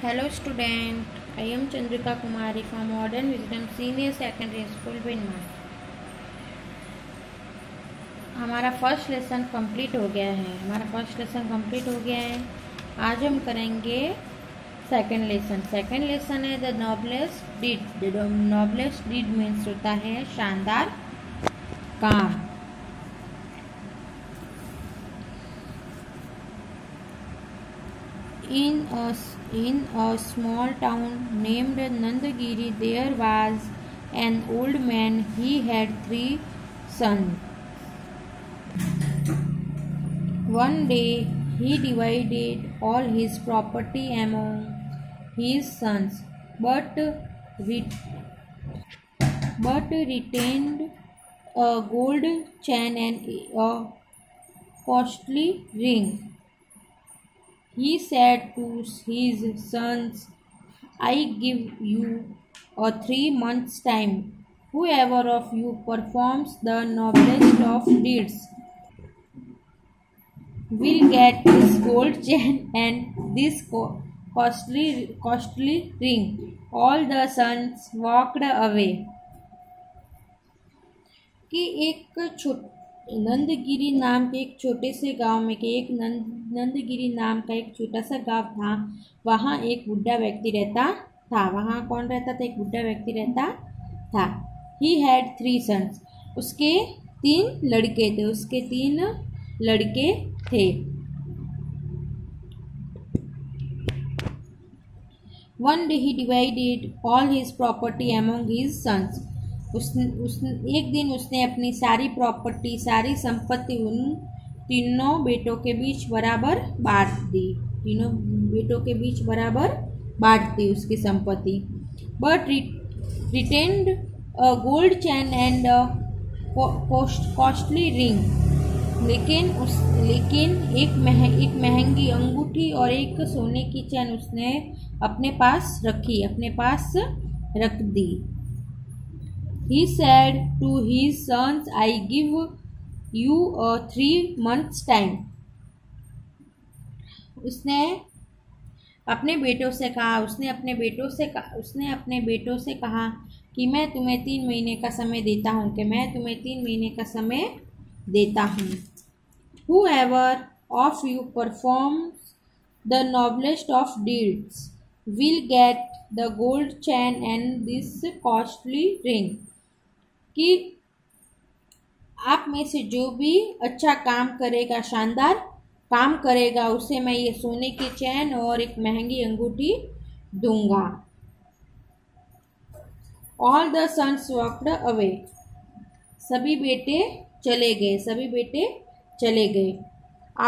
Hello student, I am Chandrika Kumari from Modern Wisdom Senior Secondary School Vinmar। हमारा first lesson complete हो गया है। आज हम करेंगे सेकंड लेसन। सेकंड लेसन है the noblest deed. The noblest deed means होता है शानदार काम। In a small town named Nandagiri, there was an old man. He had 3 sons. One day, he divided all his property among his sons, but retained a gold chain and a costly ring. He said to his sons, I give you a 3 months' time. Whoever of you performs the noblest of deeds will get this gold chain and this costly ring. All the sons walked away. कि एक नंदगिरी नाम के एक छोटे से गांव में नंदगिरी नाम का एक छोटा सा गांव था। वहाँ एक बुढ़ा व्यक्ति रहता था। वहाँ कौन रहता था? एक बुढ़ा व्यक्ति रहता था। He had 3 sons. उसके 3 लड़के थे। One day he divided all his property among his sons. एक दिन उसने अपनी सारी प्रॉपर्टी, सारी संपत्ति उन तीनों बेटों के बीच बराबर बांट दी उसकी संपत्ति। But retained a gold chain and costly ring. लेकिन एक महंगी अंगूठी और एक सोने की चैन उसने अपने पास रख दी। He said to his sons, I give you a 3 months' time. उसने अपने बेटों से कहा कि मैं तुम्हें 3 महीने का समय देता हूँ। Whoever of you performs the noblest of deeds will get the gold chain and this costly ring. कि आप में से जो भी अच्छा काम करेगा, शानदार काम करेगा, उसे मैं ये सोने की चैन और एक महंगी अंगूठी दूंगा। All the sons walked away. सभी बेटे चले गए।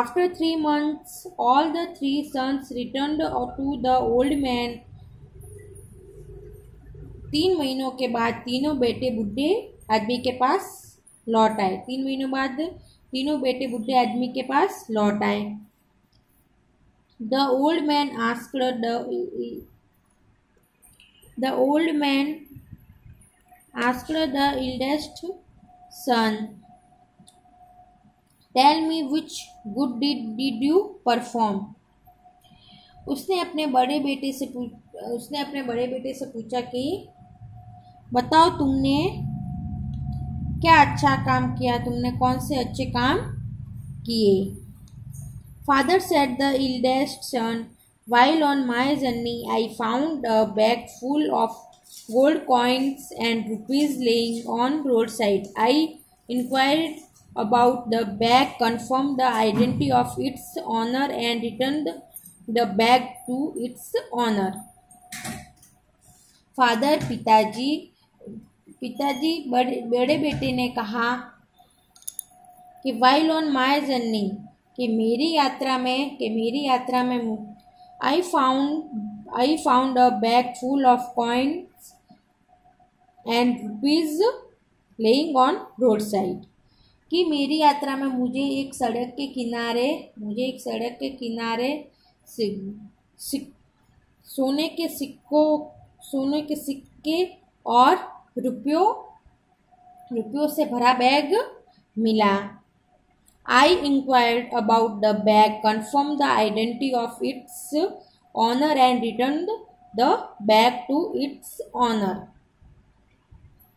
After 3 months, all the 3 sons returned to the old man. 3 महीनों के बाद तीनों बेटे बूढ़े आदमी के पास लौट आए। 3 महीनों बाद तीनों बेटे बूढ़े आदमी के पास लौट आए। The old man asked the eldest son, Tell me which good deed did you perform? उसने अपने बड़े बेटे से पूछा कि बताओ तुमने क्या अच्छा काम किया, तुमने कौन से अच्छे काम किए। Father said the eldest son, while on my journey I found a bag full of gold coins and rupees laying on roadside. I inquired about the bag, confirmed the identity of its owner and returned the bag to its owner. Father पिताजी बड़े बेटे ने कहा कि while on my journey, कि मेरी यात्रा में I found a bag full of coins and rupees laying on roadside. कि मेरी यात्रा में मुझे एक सड़क के किनारे सोने के सिक्के और रुपयों से भरा बैग मिला। I inquired about the bag, confirmed the identity of its owner and return the bag to its owner.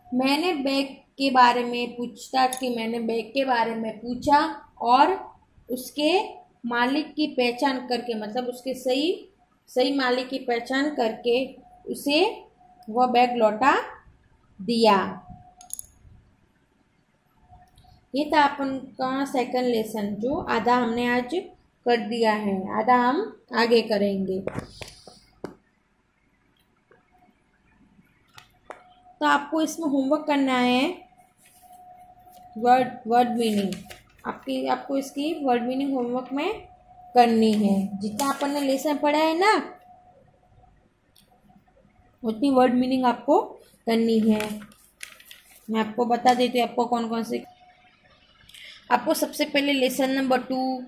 मैंने बैग के बारे में पूछताछ की, मैंने बैग के बारे में पूछा और उसके मालिक की पहचान करके, मतलब उसके सही मालिक की पहचान करके उसे वह बैग लौटा दिया। ये था अपन का सेकंड लेसन, जो आधा हमने आज कर दिया है, आधा हम आगे करेंगे। तो आपको इसमें होमवर्क करना है वर्ड मीनिंग। आपको इसकी वर्ड मीनिंग होमवर्क में करनी है। जितना अपन ने लेसन पढ़ा है ना, उतनी वर्ड मीनिंग आपको करनी है। मैं आपको बता देती हूँ आपको कौन कौन से। आपको सबसे पहले लेसन नंबर 2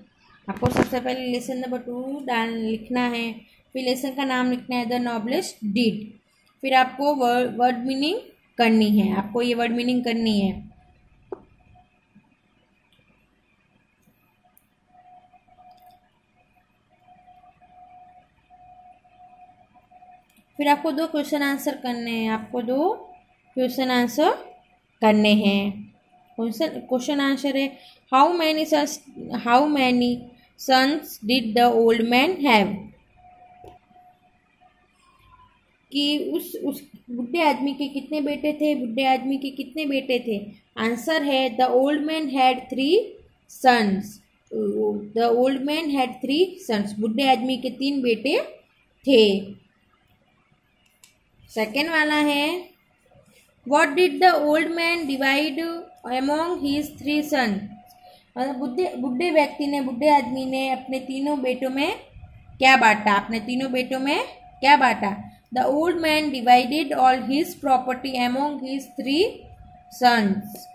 लिखना है। फिर लेसन का नाम लिखना है द नॉबलेस्ट डीड। फिर आपको वर्ड मीनिंग करनी है, आपको ये वर्ड मीनिंग करनी है। फिर आपको 2 क्वेश्चन आंसर करने हैं। क्वेश्चन आंसर है how many sons did the old man have. कि उस बुढ़े आदमी के कितने बेटे थे। आंसर है the old man had 3 sons. बुढ़े आदमी के 3 बेटे थे। सेकेंड वाला है what did the old man divide among his 3 sons. मतलब बुढ़े आदमी ने अपने तीनों बेटों में क्या बांटा। The old man divided all his property among his 3 sons.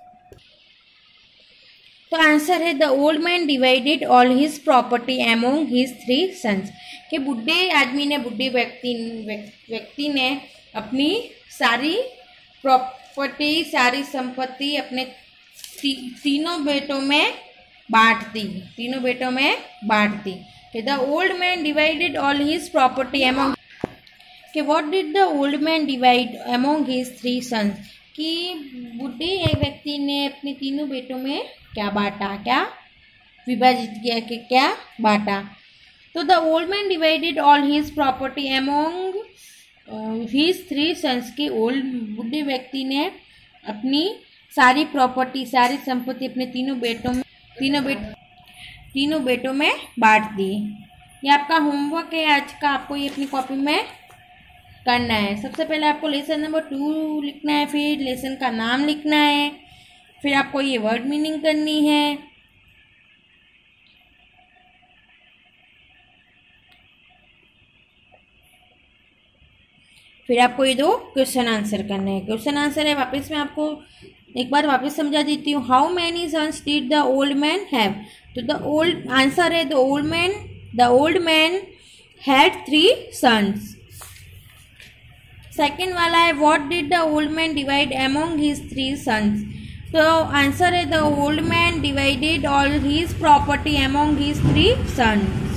तो आंसर है the old man divided all his property among his 3 sons. कि बुढ़े व्यक्ति ने अपनी सारी प्रॉपर्टी, सारी संपत्ति अपने तीनों बेटों में बांट दी। The old man divided all his property among. कि what did the old man divide among his 3 sons. कि बुढ़े एक व्यक्ति ने अपने तीनों बेटों में क्या विभाजित किया, कि क्या बांटा। तो the old man divided all his property among his 3 sons. के बुढ़े व्यक्ति ने अपनी सारी प्रॉपर्टी, सारी संपत्ति अपने तीनों बेटों में बांट दी। ये आपका होमवर्क है आज का, आपको ये अपनी कॉपी में करना है। सबसे पहले आपको लेसन नंबर 2 लिखना है, फिर लेसन का नाम लिखना है, फिर आपको ये वर्ड मीनिंग करनी है। फिर आपको ये 2 क्वेश्चन आंसर करने हैं। क्वेश्चन आंसर है, वापस मैं आपको एक बार वापस समझा देती हूँ। How many sons did the old man have. तो द आंसर है the old man had 3 sons. Second वाला है what did the old man divide among his 3 sons. तो आंसर है the old man divided all his property among his 3 sons.